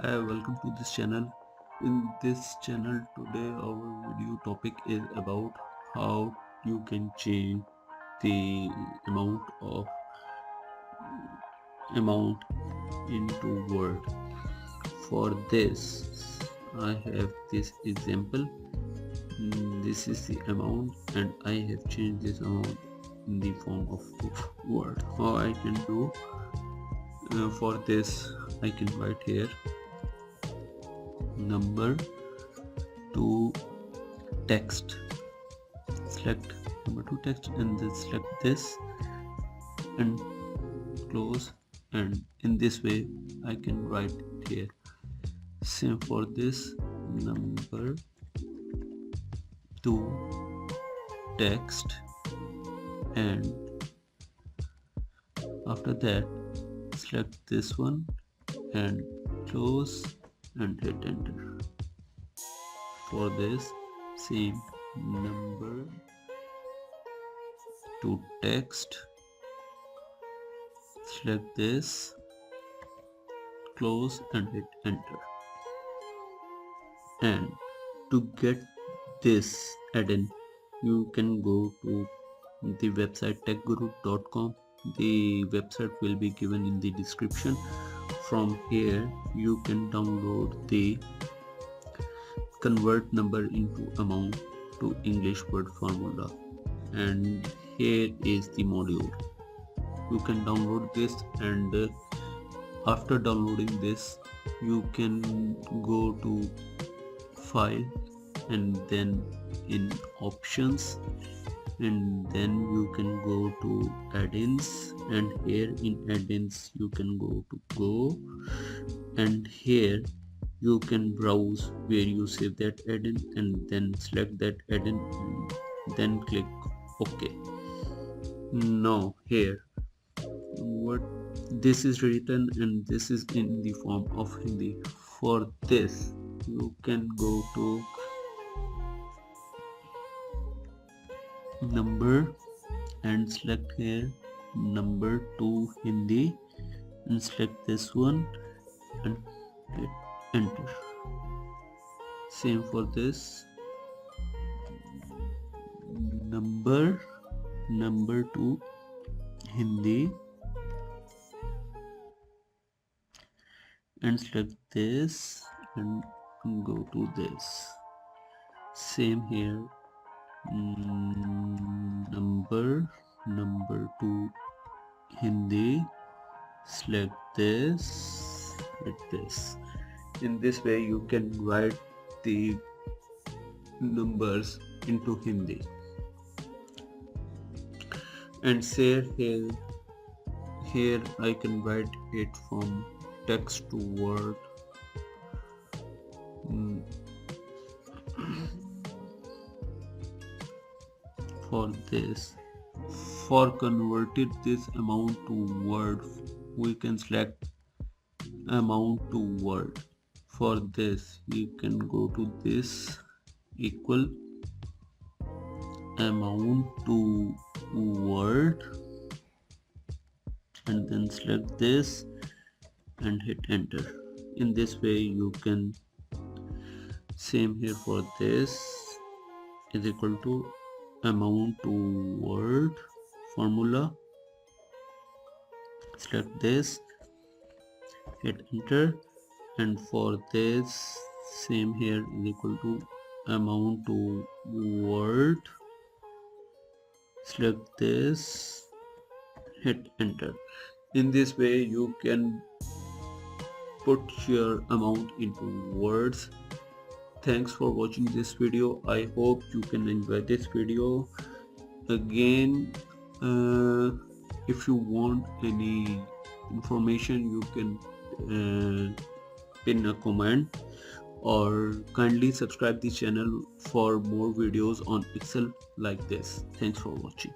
Hi, welcome to this channel. In this channel today our video topic is about how you can change the amount into word. For this I have this example. This is the amount and I have changed this amount in the form of word. How I can do? For this I can write here number to text. Select number to text and then select this and close, and in this way I can write it here. Same for this number to text, and after that select this one and close and hit enter. For this same number to text, select this, close and hit enter. And to get this add-in you can go to the website techguru.com. The website will be given in the description. From here you can download the convert number into amount to English word formula, and here is the module. You can download this, and after downloading this you can go to file and then in options, and then you can go to add-ins, and here in add-ins you can go to go, and here you can browse where you save that add-in and then select that add-in and then click OK. Now here what this is written and this is in the form of Hindi. For this you can go to number and select here number to Hindi and select this one and hit enter. Same for this number to Hindi and select this and go to this. Same here number to Hindi, select this, hit this. In this way you can write the numbers into Hindi. And say here I can write it from text to word. For this, for converted this amount to word, we can select amount to word. For this you can go to this equal amount to word and then select this and hit enter. In this way you can, same here for this is equal to amount to word formula, select this, hit enter, and for this same here is equal to amount to word, select this, hit enter. In this way you can put your amount into words. Thanks for watching this video. I hope you can enjoy this video. Again, if you want any information you can pin a comment, or kindly subscribe this channel for more videos on Excel like this. Thanks for watching.